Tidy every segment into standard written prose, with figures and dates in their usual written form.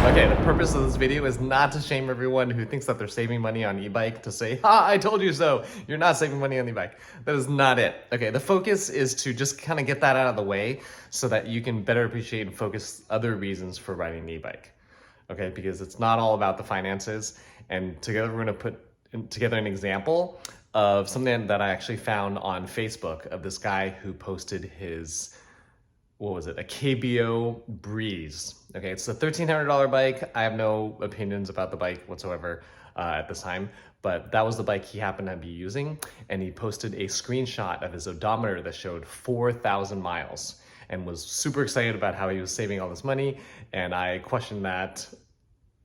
Okay, the purpose of this video is not to shame everyone who thinks that they're saving money on e-bike to say, ha, I told you so. You're not saving money on e-bike. That is not it. Okay, the focus is to just kind of get that out of the way so that you can better appreciate and focus other reasons for riding an e-bike. Okay, because it's not all about the finances. And together we're gonna put together an example of something that I actually found on Facebook of this guy who posted his, what was it, a KBO Breeze. Okay, it's a $1,300 bike. I have no opinions about the bike whatsoever at this time, but that was the bike he happened to be using, and he posted a screenshot of his odometer that showed 4,000 miles and was super excited about how he was saving all this money, and I questioned that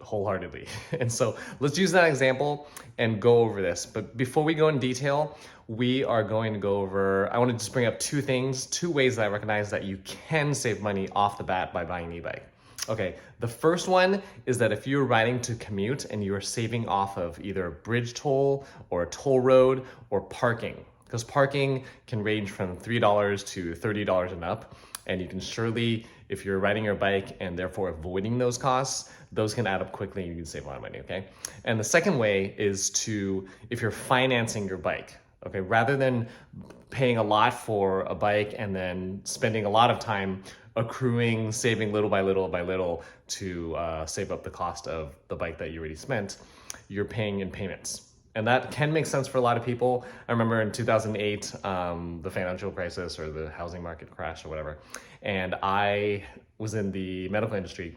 wholeheartedly. And so let's use that example and go over this. But before we go in detail, we are going to go over, I want to just bring up two things, two ways that I recognize that you can save money off the bat by buying an e-bike. Okay, the first one is that if you're riding to commute and you're saving off of either a bridge toll or a toll road or parking, because parking can range from $3 to $30 and up. And you can surely, if you're riding your bike and therefore avoiding those costs, those can add up quickly and you can save a lot of money, okay? And the second way is to, if you're financing your bike, okay, rather than paying a lot for a bike and then spending a lot of time accruing, saving little by little to save up the cost of the bike that you already spent, you're paying in payments. And that can make sense for a lot of people. I remember in 2008, the financial crisis or the housing market crash or whatever, and I was in the medical industry,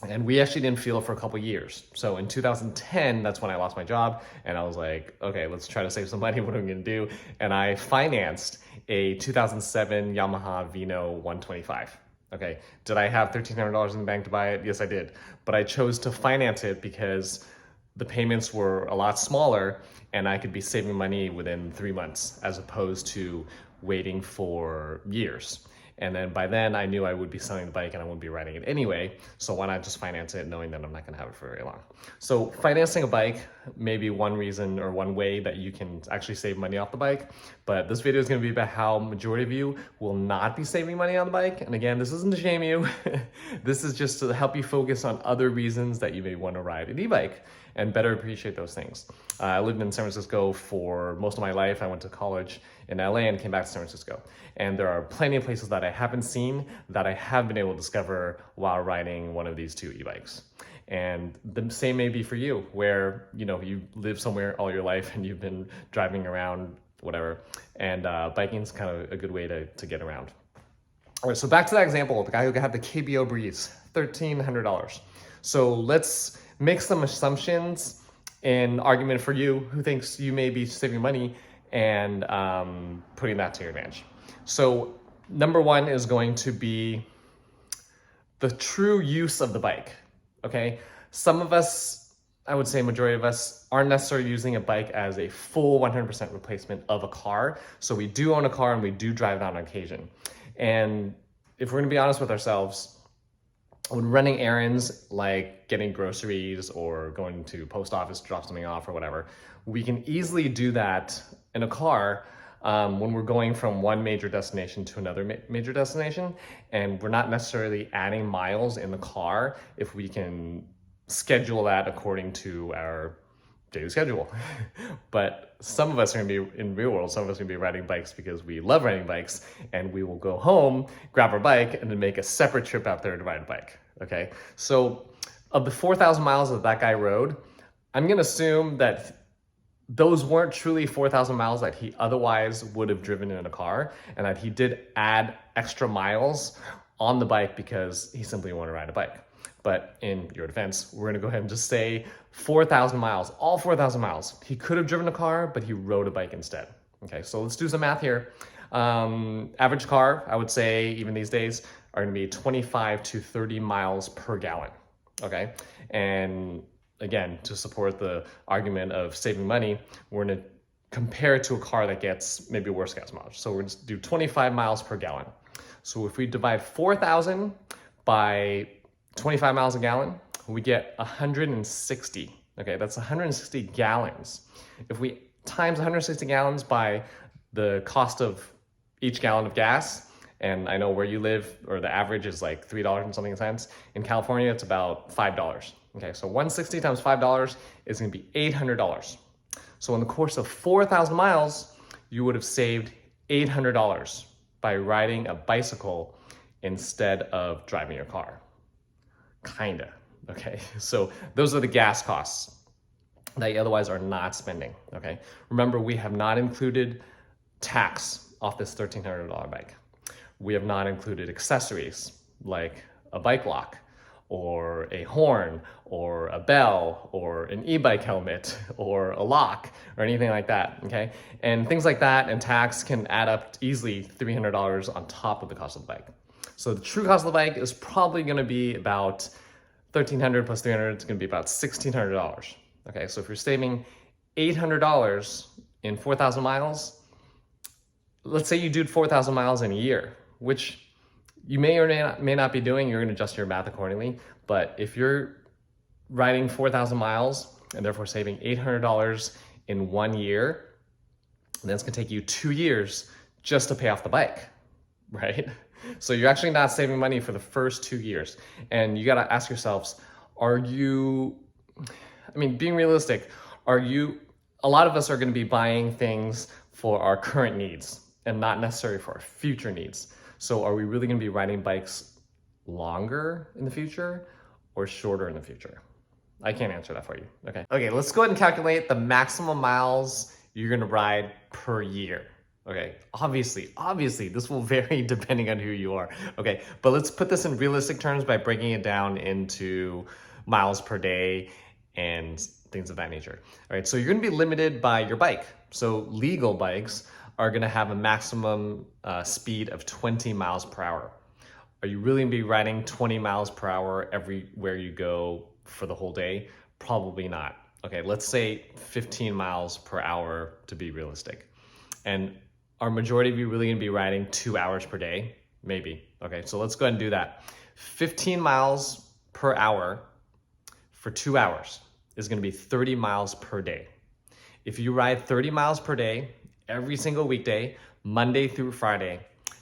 and we actually didn't feel it for a couple years. So in 2010, that's when I lost my job, and I was like, okay, let's try to save some money. What are we gonna do? And I financed a 2007 Yamaha Vino 125. Okay, did I have $1,300 in the bank to buy it? Yes, I did. But I chose to finance it because the payments were a lot smaller and I could be saving money within 3 months as opposed to waiting for years. And then by then I knew I would be selling the bike and I wouldn't be riding it anyway. So why not just finance it knowing that I'm not gonna have it for very long? So financing a bike may be one reason or one way that you can actually save money off the bike. But this video is gonna be about how majority of you will not be saving money on the bike. And again, this isn't to shame you. This is just to help you focus on other reasons that you may wanna ride an e-bike and better appreciate those things. I lived in San Francisco for most of my life. I went to college in LA and came back to San Francisco. And there are plenty of places that I haven't seen that I have been able to discover while riding one of these two e-bikes. And the same may be for you, where you live somewhere all your life and you've been driving around, whatever, and biking is kind of a good way to get around. All right, so back to that example, the guy who had the KBO Breeze, $1,300. So let's make some assumptions in argument for you who thinks you may be saving money and putting that to your advantage. So number one is going to be the true use of the bike, okay? Some of us, I would say majority of us, aren't necessarily using a bike as a full 100% replacement of a car. So we do own a car and we do drive it on occasion. And if we're gonna be honest with ourselves, when running errands like getting groceries or going to post office to drop something off or whatever, we can easily do that in a car when we're going from one major destination to another major destination, and we're not necessarily adding miles in the car if we can schedule that according to our daily schedule. But some of us are gonna be in the real world, some of us are gonna be riding bikes because we love riding bikes, and we will go home, grab our bike, and then make a separate trip out there to ride a bike, okay? So of the 4,000 miles that that guy rode, I'm gonna assume that those weren't truly 4,000 miles that he otherwise would have driven in a car, and that he did add extra miles on the bike because he simply wanted to ride a bike. But in your defense, we're gonna go ahead and just say 4,000 miles, all 4,000 miles. He could have driven a car, but he rode a bike instead. Okay, so let's do some math here. Average car, I would say, even these days, are gonna be 25 to 30 miles per gallon, okay? And again, to support the argument of saving money, we're gonna compare it to a car that gets maybe worse gas mileage. So we're gonna do 25 miles per gallon. So if we divide 4,000 by 25 miles a gallon, we get 160. Okay, that's 160 gallons. If we times 160 gallons by the cost of each gallon of gas and I know where you live, or the average is like $3 and something cents. In California, it's about $5. Okay, so 160 times $5 is gonna be $800. So in the course of 4,000 miles, you would have saved $800 by riding a bicycle instead of driving your car. Kinda, okay? So those are the gas costs that you otherwise are not spending, okay? Remember, we have not included tax off this $1,300 bike. We have not included accessories like a bike lock, or a horn, or a bell, or an e-bike helmet, or a lock, or anything like that, okay? And things like that and tax can add up easily $300 on top of the cost of the bike. So the true cost of the bike is probably gonna be about $1,300 plus $300, it's gonna be about $1,600. Okay, so if you're saving $800 in 4,000 miles, let's say you do 4,000 miles in a year, which you may or may not be doing, you're gonna adjust your math accordingly. But if you're riding 4,000 miles and therefore saving $800 in 1 year, then it's gonna take you 2 years just to pay off the bike, right? So you're actually not saving money for the first 2 years. And you gotta ask yourselves, being realistic, a lot of us are gonna be buying things for our current needs and not necessarily for our future needs. So are we really gonna be riding bikes longer in the future or shorter in the future? I can't answer that for you, okay? Okay, let's go ahead and calculate the maximum miles you're gonna ride per year. Okay, obviously, this will vary depending on who you are. Okay, but let's put this in realistic terms by breaking it down into miles per day and things of that nature. All right, so you're gonna be limited by your bike. So legal bikes are gonna have a maximum speed of 20 miles per hour. Are you really gonna be riding 20 miles per hour everywhere you go for the whole day? Probably not. Okay, let's say 15 miles per hour to be realistic. And are majority of you really gonna be riding 2 hours per day? Maybe. Okay, so let's go ahead and do that. 15 miles per hour for 2 hours is gonna be 30 miles per day. If you ride 30 miles per day, every single weekday, Monday through Friday,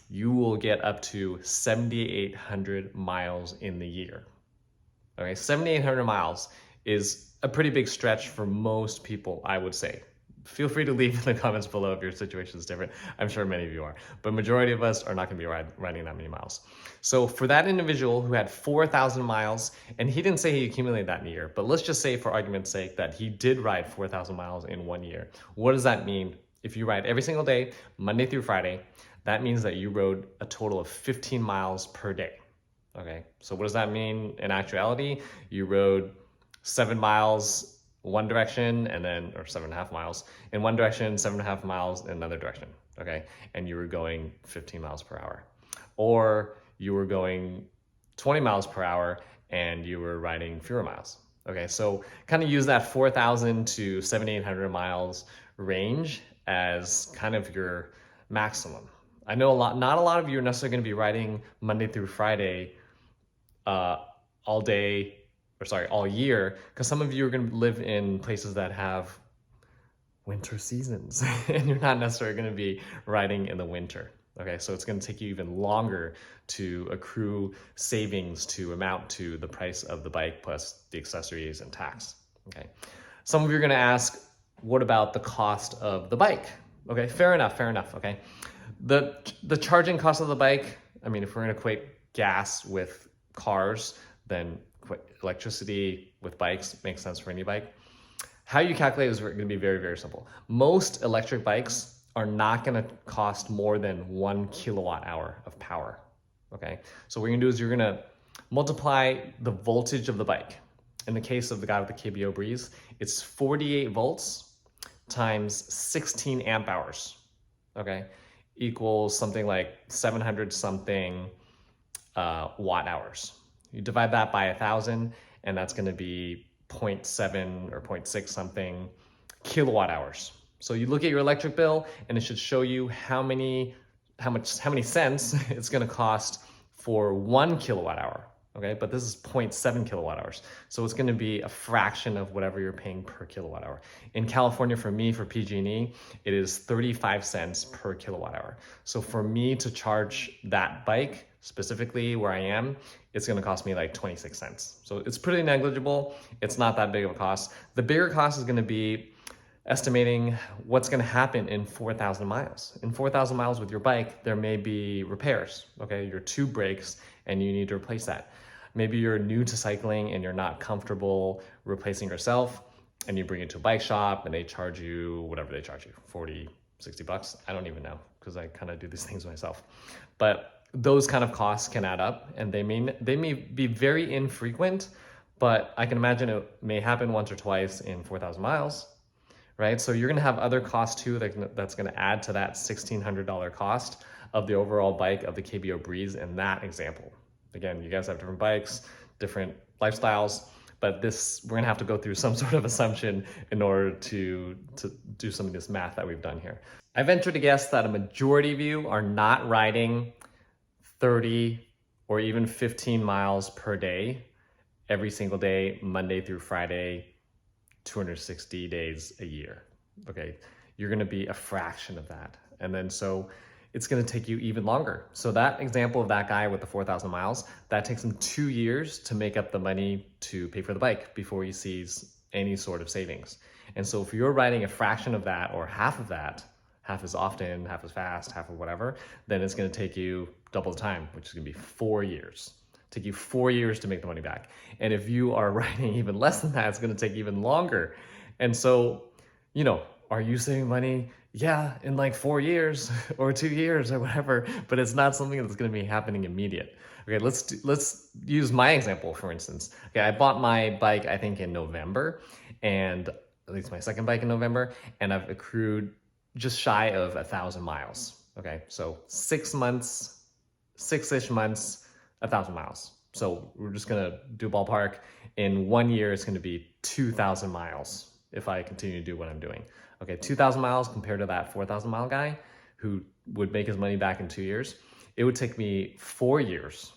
you will get up to 7,800 miles in the year. Okay, 7,800 miles is a pretty big stretch for most people, I would say. Feel free to leave in the comments below if your situation is different. I'm sure many of you are, but majority of us are not gonna be riding that many miles. So for that individual who had 4,000 miles, and he didn't say he accumulated that in a year, but let's just say for argument's sake that he did ride 4,000 miles in 1 year. What does that mean? If you ride every single day, Monday through Friday, that means that you rode a total of 15 miles per day. Okay, so what does that mean in actuality? You rode 7 miles one direction or 7.5 miles in one direction, 7.5 miles in another direction, okay? And you were going 15 miles per hour. Or you were going 20 miles per hour and you were riding fewer miles. Okay, so kind of use that 4,000 to 7,800 miles range as kind of your maximum. I know not a lot of you are necessarily gonna be riding Monday through Friday all year, because some of you are going to live in places that have winter seasons and you're not necessarily going to be riding in the winter. Okay, so it's going to take you even longer to accrue savings to amount to the price of the bike plus the accessories and tax. Okay, some of you are going to ask, what about the cost of the bike? Okay, fair enough. Okay, the charging cost of the bike, I mean, if we're going to equate gas with cars, then electricity with bikes makes sense for any bike. How you calculate is going to be very, very simple. Most electric bikes are not going to cost more than 1 kilowatt hour of power. Okay, so what you're going to do is you're going to multiply the voltage of the bike. In the case of the guy with the KBO Breeze, it's 48 volts times 16 amp hours. Okay, equals something like 700 something watt hours. You divide that by 1,000, and that's going to be 0.7 or 0.6 something kilowatt hours. So you look at your electric bill, and it should show you how many cents it's going to cost for 1 kilowatt hour. okay? But this is 0.7 kilowatt hours. So it's gonna be a fraction of whatever you're paying per kilowatt hour. In California, for me, for PG&E, it is 35 cents per kilowatt hour. So for me to charge that bike, specifically where I am, it's gonna cost me like 26 cents. So it's pretty negligible. It's not that big of a cost. The bigger cost is gonna be estimating what's going to happen in 4,000 miles. In 4,000 miles with your bike, there may be repairs, okay? Your tube breaks and you need to replace that. Maybe you're new to cycling and you're not comfortable replacing yourself, and you bring it to a bike shop and they charge you whatever they charge you, 40, 60 bucks. I don't even know, because I kind of do these things myself. But those kind of costs can add up, and they may be very infrequent, but I can imagine it may happen once or twice in 4,000 miles. Right? So you're gonna have other costs too that's gonna add to that $1,600 cost of the overall bike of the KBO Breeze in that example. Again, you guys have different bikes, different lifestyles, but we're gonna have to go through some sort of assumption in order to do some of this math that we've done here. I venture to guess that a majority of you are not riding 30 or even 15 miles per day, every single day, Monday through Friday, 260 days a year, okay? You're gonna be a fraction of that. And then so it's gonna take you even longer. So that example of that guy with the 4,000 miles, that takes him 2 years to make up the money to pay for the bike before he sees any sort of savings. And so if you're riding a fraction of that or half of that, half as often, half as fast, half of whatever, then it's gonna take you double the time, which is gonna be 4 years. Take you 4 years to make the money back. And if you are riding even less than that, it's gonna take even longer. And so, you know, are you saving money? Yeah, in like 4 years or 2 years or whatever, but it's not something that's gonna be happening immediate. Okay, let's use my example, for instance. Okay, I bought my bike, I think in November, and at least my second bike in November, and I've accrued just shy of 1,000 miles. Okay, so 6 months, 6-ish months, 1,000 miles. So we're just gonna do ballpark. In 1 year, it's gonna be 2,000 miles if I continue to do what I'm doing. Okay, 2,000 miles compared to that 4,000 mile guy who would make his money back in 2 years. It would take me 4 years.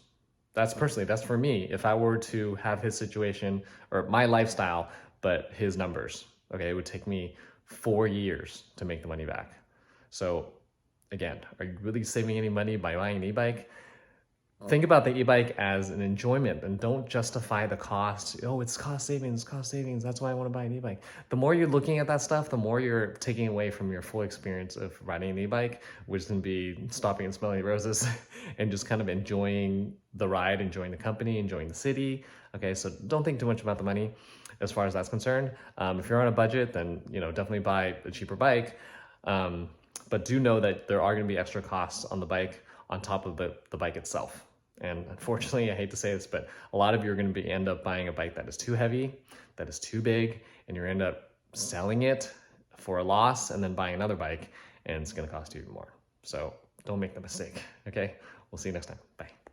That's for me. If I were to have his situation or my lifestyle, but his numbers, okay, it would take me 4 years to make the money back. So again, are you really saving any money by buying an e-bike? Think about the e-bike as an enjoyment and don't justify the cost. Oh, it's cost savings, that's why I want to buy an e-bike. The more you're looking at that stuff, the more you're taking away from your full experience of riding an e-bike, which can be stopping and smelling roses and just kind of enjoying the ride, enjoying the company, enjoying the city. Okay, so don't think too much about the money as far as that's concerned. If you're on a budget, then definitely buy a cheaper bike. But do know that there are going to be extra costs on the bike on top of the bike itself. And unfortunately, I hate to say this, but a lot of you are going to end up buying a bike that is too heavy, that is too big, and you're end up selling it for a loss and then buying another bike, and it's going to cost you even more. So don't make the mistake, okay? We'll see you next time. Bye.